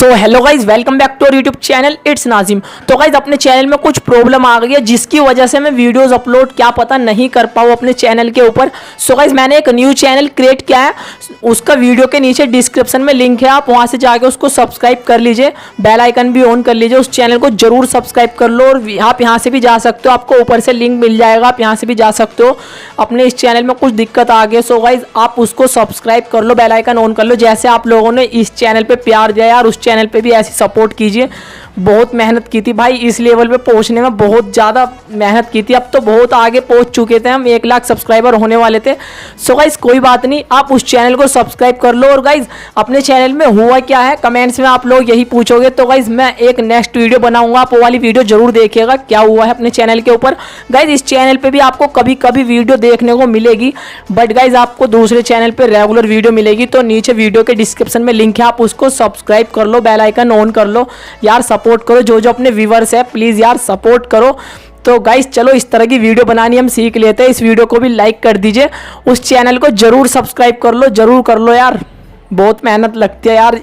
So hello guys, welcome back to our YouTube channel it's Nazim. तो guys अपने channel में कुछ प्रॉब्लम आ गई है जिसकी वजह से मैं वीडियोस अपलोड क्या पता नहीं कर पाऊँ अपने चैनल के ऊपर। सो गाइज मैंने एक न्यू चैनल क्रिएट किया है, उसका वीडियो के नीचे डिस्क्रिप्शन में लिंक है, आप वहाँ से जाके उसको सब्सक्राइब कर लीजिए, बेल आइकन भी ऑन कर लीजिए। उस चैनल को जरूर सब्सक्राइब कर लो और आप यहाँ से भी जा सकते हो, आपको ऊपर से लिंक मिल जाएगा, आप यहाँ से भी जा सकते हो। अपने इस चैनल में कुछ दिक्कत आ गई, सो गाइज आप उसको सब्सक्राइब कर लो, बेल आइकन ऑन कर लो। जैसे आप लोगों ने इस चैनल पर प्यार दिया यार, उस चैनल पर भी ऐसी सपोर्ट कीजिए। बहुत मेहनत की थी भाई, इस लेवल पे पहुंचने में बहुत ज़्यादा मेहनत की थी। अब तो बहुत आगे पहुंच चुके थे हम, 1 लाख सब्सक्राइबर होने वाले थे। सो गाइज कोई बात नहीं, आप उस चैनल को सब्सक्राइब कर लो। और गाइज अपने चैनल में हुआ क्या है, कमेंट्स में आप लोग यही पूछोगे, तो गाइज मैं एक नेक्स्ट वीडियो बनाऊंगा, आप वो वाली वीडियो जरूर देखिएगा क्या हुआ है अपने चैनल के ऊपर। गाइज इस चैनल पर भी आपको कभी कभी वीडियो देखने को मिलेगी, बट गाइज आपको दूसरे चैनल पर रेगुलर वीडियो मिलेगी। तो नीचे वीडियो के डिस्क्रिप्शन में लिंक है, आप उसको सब्सक्राइब कर लो, बेल आइकन ऑन कर लो यार, सपोर्ट करो। जो अपने व्यूवर्स है प्लीज़ यार सपोर्ट करो। तो गाइस चलो इस तरह की वीडियो बनानी हम सीख लेते हैं। इस वीडियो को भी लाइक कर दीजिए, उस चैनल को जरूर सब्सक्राइब कर लो, जरूर कर लो यार। बहुत मेहनत लगती है यार,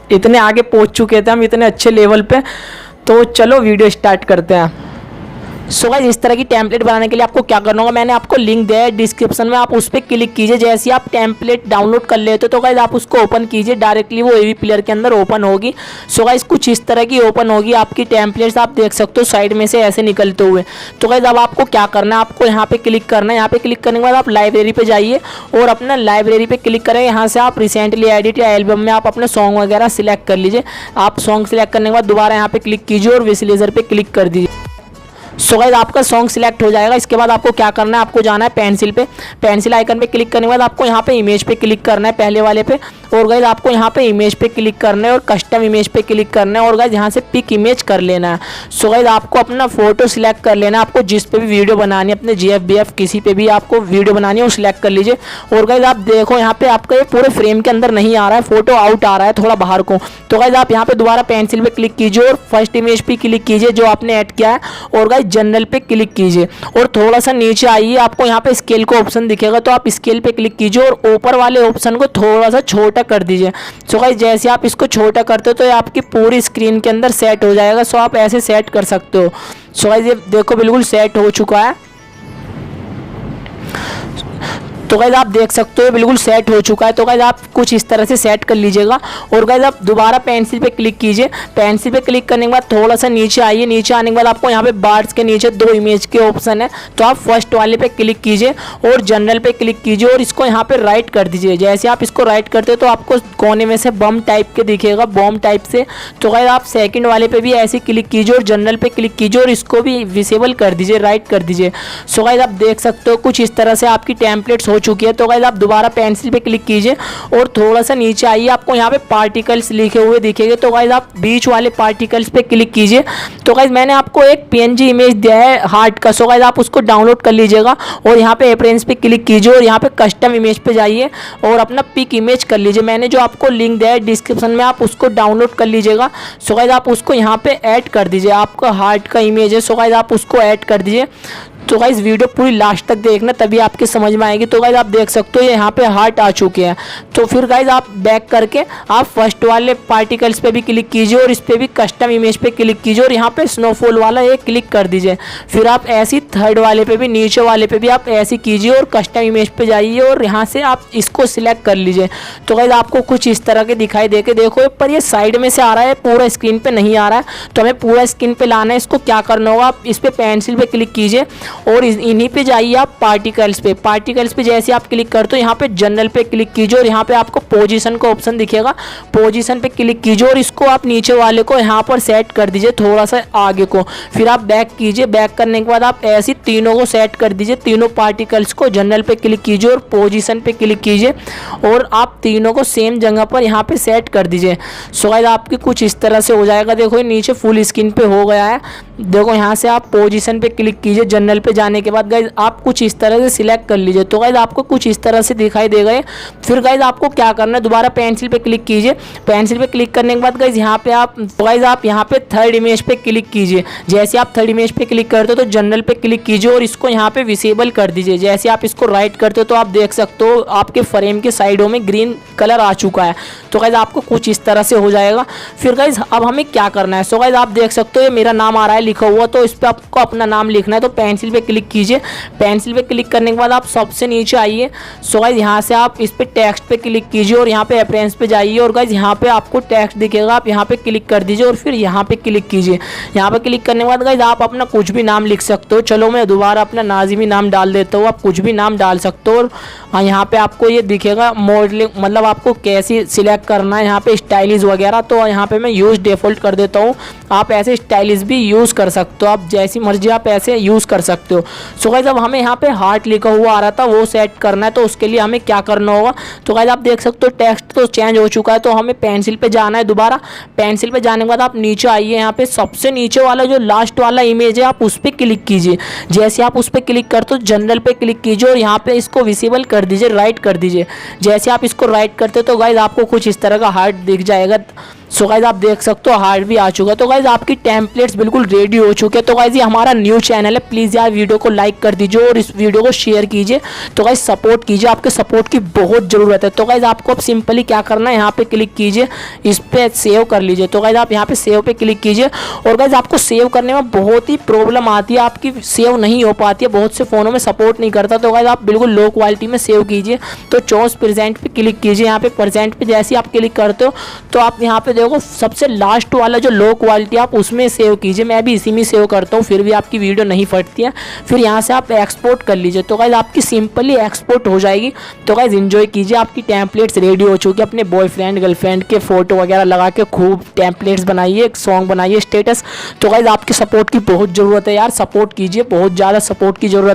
इतने आगे पहुंच चुके थे हम, इतने अच्छे लेवल पे। तो चलो वीडियो स्टार्ट करते हैं। सो गाइस इस तरह की टेम्पलेट बनाने के लिए आपको क्या करना होगा, मैंने आपको लिंक दिया है डिस्क्रिप्शन में, आप उस पर क्लिक कीजिए। जैसे आप टेम्पलेट डाउनलोड कर लेते हो तो गाइस आप उसको ओपन कीजिए, डायरेक्टली वो एवी प्लेयर के अंदर ओपन होगी। सो गाइस कुछ इस तरह की ओपन होगी आपकी टेम्पलेट्स, आप देख सकते हो साइड में से ऐसे निकलते हुए। तो गाइस अब आपको क्या करना है, आपको यहाँ पे क्लिक करना है। यहाँ पे क्लिक करने के बाद आप लाइब्रेरी पे जाइए और अपना लाइब्रेरी पे क्लिक करें। यहाँ से आप रिसेंटली एडिट या एल्बम में आप अपने सॉन्ग वगैरह सिलेक्ट कर लीजिए। आप सॉन्ग सिलेक्ट करने के बाद दोबारा यहाँ पे क्लिक कीजिए और विजुअलाइजर पे क्लिक कर दीजिए। सो गाइस आपका सॉन्ग सिलेक्ट हो जाएगा। इसके बाद आपको क्या करना है, आपको जाना है पेंसिल पे, पेंसिल आइकन पे क्लिक करने के बाद आपको यहाँ पे इमेज पे क्लिक करना है, पहले वाले पे। और गाइस आपको यहाँ पे इमेज पे क्लिक करना है और कस्टम इमेज पे क्लिक करना है और गाइस यहाँ से पिक इमेज कर लेना है। सो गाइस आपको अपना फोटो सिलेक्ट कर लेना है, आपको जिस पे भी वीडियो बनानी है, अपने GF किसी पे भी आपको वीडियो बनानी है वो सिलेक्ट कर लीजिए। और गाइस आप देखो यहाँ पे आपका ये पूरे फ्रेम के अंदर नहीं आ रहा है, फोटो आउट आ रहा है थोड़ा बाहर को। तो गाइस आप यहाँ पे दोबारा पेंसिल पे क्लिक कीजिए और फर्स्ट इमेज पे क्लिक कीजिए जो आपने ऐड किया है, और गाइस जनरल पे क्लिक कीजिए और थोड़ा सा नीचे आइए, आपको यहाँ पे स्केल का ऑप्शन दिखेगा, तो आप स्केल पे क्लिक कीजिए और ऊपर वाले ऑप्शन को थोड़ा सा छोटा कर दीजिए। सो गाइस जैसे आप इसको छोटा करते हो तो ये आपकी पूरी स्क्रीन के अंदर सेट हो जाएगा। सो आप ऐसे सेट कर सकते हो। सो गाइस ये देखो बिल्कुल सेट हो चुका है। तो गाइस आप देख सकते हो बिल्कुल सेट हो चुका है। तो गाइस आप कुछ इस तरह से सेट कर लीजिएगा और गाइस आप दोबारा पेंसिल पे क्लिक कीजिए। पेंसिल पे क्लिक करने के बाद थोड़ा सा नीचे आइए, नीचे आने के बाद आपको यहाँ पे बार्स के नीचे 2 इमेज के ऑप्शन है, तो आप फर्स्ट वाले पे क्लिक कीजिए और जनरल पे क्लिक कीजिए और इसको यहाँ पे राइट कर दीजिए। जैसे आप इसको राइट करते हो तो आपको कोने में से बम टाइप के दिखेगा, बॉम्ब टाइप से। तो गाइस आप सेकेंड वाले पे भी ऐसे क्लिक कीजिए और जनरल पे क्लिक कीजिए और इसको भी विजिबल कर दीजिए, राइट कर दीजिए। सो गाइस आप देख सकते हो कुछ इस तरह से आपकी टेम्पलेट्स हो चुकी है। तो गाइस आप दोबारा पेंसिल पे क्लिक कीजिए और थोड़ा सा नीचे आइए, आपको यहाँ पे पार्टिकल्स लिखे हुए दिखेंगे, तो गाइस आप बीच वाले पार्टिकल्स पे क्लिक कीजिए। तो गाइस मैंने आपको एक PNG इमेज दिया है हार्ट का, सो गाइस आप उसको डाउनलोड कर लीजिएगा और यहाँ पे अपीयरेंस पे क्लिक कीजिए और यहाँ पे कस्टम इमेज पे जाइए और अपना पिक इमेज कर लीजिए। मैंने जो आपको लिंक दिया है डिस्क्रिप्शन में, आप उसको डाउनलोड कर लीजिएगा। सो गाइस आप उसको यहाँ पे ऐड कर दीजिए, आपका हार्ट का इमेज है, सो गाइस आप उसको ऐड कर दीजिए। तो गाइस वीडियो पूरी लास्ट तक देखना तभी आपके समझ में आएगी। तो गाइस आप देख सकते हो ये यहाँ पे हार्ट आ चुके हैं। तो फिर गाइस आप बैक करके आप फर्स्ट वाले पार्टिकल्स पे भी क्लिक कीजिए और इस पे भी कस्टम इमेज पे क्लिक कीजिए और यहाँ पे स्नोफॉल वाला ये क्लिक कर दीजिए। फिर आप ऐसी थर्ड वाले पे भी, नीचे वाले पे भी आप ऐसे कीजिए और कस्टम इमेज पे जाइए और यहाँ से आप इसको सिलेक्ट कर लीजिए। तो गाइस आपको कुछ इस तरह के दिखाई दे के देखो, पर ये साइड में से आ रहा है, पूरा स्क्रीन पे नहीं आ रहा है, तो हमें पूरा स्क्रीन पे लाना है। इसको क्या करना होगा, आप इस पे पेंसिल पे क्लिक कीजिए और इन्हीं पे जाइए आप पार्टिकल्स पे। पार्टिकल्स पे जैसे आप क्लिक करते हो यहाँ पे जनरल पे क्लिक कीजिए और यहाँ पे आपको पोजीशन का ऑप्शन दिखेगा, पोजीशन पे क्लिक कीजिए और इसको आप नीचे वाले को यहाँ पर सेट कर दीजिए थोड़ा सा आगे को। फिर आप बैक कीजिए, बैक करने के बाद आप ऐसे तीनों को सेट कर दीजिए, तीनों पार्टिकल्स को जनरल पे क्लिक कीजिए और पोजीशन पे क्लिक कीजिए और आप तीनों को सेम जगह पर यहाँ पे सेट कर दीजिए। सो गाइस आपकी कुछ इस तरह से हो जाएगा। देखो ये नीचे फुल स्क्रीन पे हो गया है। देखो यहाँ से आप पोजीशन पे क्लिक कीजिए, जनरल पे जाने के बाद गाइज आप कुछ इस तरह से सिलेक्ट कर लीजिए। तो गाइज आपको कुछ इस तरह से दिखाई देगा। फिर गाइज आपको क्या करना है, दोबारा पेंसिल पे क्लिक कीजिए। पेंसिल पे क्लिक करने के बाद गाइज यहाँ पे आप यहाँ पे थर्ड इमेज पे क्लिक कीजिए। जैसे आप थर्ड इमेज पे क्लिक करते हो तो जनरल पे क्लिक कीजिए और इसको यहाँ पे विसेबल कर दीजिए। जैसे आप इसको राइट करते हो तो आप देख सकते हो आपके फ्रेम के साइडों में ग्रीन कलर आ चुका है। तो गाइज आपको कुछ इस तरह से हो जाएगा। फिर गाइज अब हमें क्या करना है, सो गाइज आप देख सकते हो ये मेरा नाम आ रहा है लिखा हुआ, तो इस पर आपको अपना नाम लिखना है। तो पेंसिल पे क्लिक कीजिए। पेंसिल पे क्लिक करने के बाद आप सबसे नीचे आइए। सो गाइज यहाँ से आप इस पे टेक्स्ट पे क्लिक कीजिए और यहाँ पे अपीयरेंस पे जाइए और गाइज यहाँ पे आपको टेक्स्ट दिखेगा, आप यहाँ पे क्लिक कर दीजिए और फिर यहाँ पे क्लिक कीजिए। यहाँ पे क्लिक करने के बाद गाइज आप अपना कुछ भी नाम लिख सकते हो। चलो मैं दोबारा अपना नाजिमी नाम डाल देता हूँ, आप कुछ भी नाम डाल सकते हो। और यहाँ पे आपको ये दिखेगा मॉडलिंग, मतलब आपको कैसे सिलेक्ट करना है, यहाँ पे स्टाइलिश वगैरह। तो यहाँ पे मैं यूज डिफॉल्ट कर देता हूँ। आप ऐसे स्टाइलिश भी यूज़ कर सकते हो, आप जैसी मर्जी आप ऐसे यूज़ कर सकते हो। सो गाइज अब हमें यहाँ पे हार्ट लिखा हुआ आ रहा था वो सेट करना है, तो उसके लिए हमें क्या करना होगा। तो गाइज आप देख सकते हो टेक्स्ट तो चेंज हो चुका है, तो हमें पेंसिल पे जाना है दोबारा। पेंसिल पे जाने के बाद आप नीचे आइए, यहाँ पे सबसे नीचे वाला जो लास्ट वाला इमेज है आप उस पर क्लिक कीजिए। जैसे आप उस पर क्लिक करते हो जनरल पे क्लिक कीजिए और यहाँ पे इसको विजिबल कर दीजिए, राइट कर दीजिए। जैसे आप इसको राइट करते हो तो गाइज आपको कुछ इस तरह का हार्ट दिख जाएगा। सो गाइज आप देख सकते हो हार्ट भी आ चुका है। तो गाइज आपकी टेम्पलेट्स बिल्कुल रेडी हो चुके हैं। तो गाइज ये हमारा न्यू चैनल है, प्लीज़ यार वीडियो को लाइक कर दीजिए और इस वीडियो को शेयर कीजिए। तो गाइज सपोर्ट कीजिए, आपके सपोर्ट की बहुत ज़रूरत है। तो गाइज आपको अब सिंपली क्या करना है, यहाँ पे क्लिक कीजिए, इस पर सेव कर लीजिए। तो गाइज आप यहाँ पे सेव पे क्लिक कीजिए और गाइज आपको सेव करने में बहुत ही प्रॉब्लम आती है, आपकी सेव नहीं हो पाती है, बहुत से फ़ोनों में सपोर्ट नहीं करता। तो गाइज आप बिल्कुल लो क्वालिटी में सेव कीजिए। तो 24% पे क्लिक कीजिए। यहाँ पे परसेंट पे जैसे आप क्लिक करते हो तो आप यहाँ पे देखो सबसे लास्ट वाला जो लो क्वालिटी आप उसमें सेव कीजिए। मैं भी इसी में सेव करता हूँ, फिर भी आपकी वीडियो नहीं फटती है। फिर यहाँ से आप एक्सपोर्ट कर लीजिए। तो गाइज आपकी सिंपली एक्सपोर्ट हो जाएगी। तो गाइज एंजॉय कीजिए, आपकी टेम्पलेट्स रेडी हो चुकी है। अपने बॉयफ्रेंड गर्लफ्रेंड के फोटो वगैरह लगा के खूब टेम्पलेट्स बनाइए, सॉन्ग बनाइए, स्टेटस। तो गाइज आपकी सपोर्ट की बहुत ज़रूरत है यार, सपोर्ट कीजिए, बहुत ज़्यादा सपोर्ट की ज़रूरत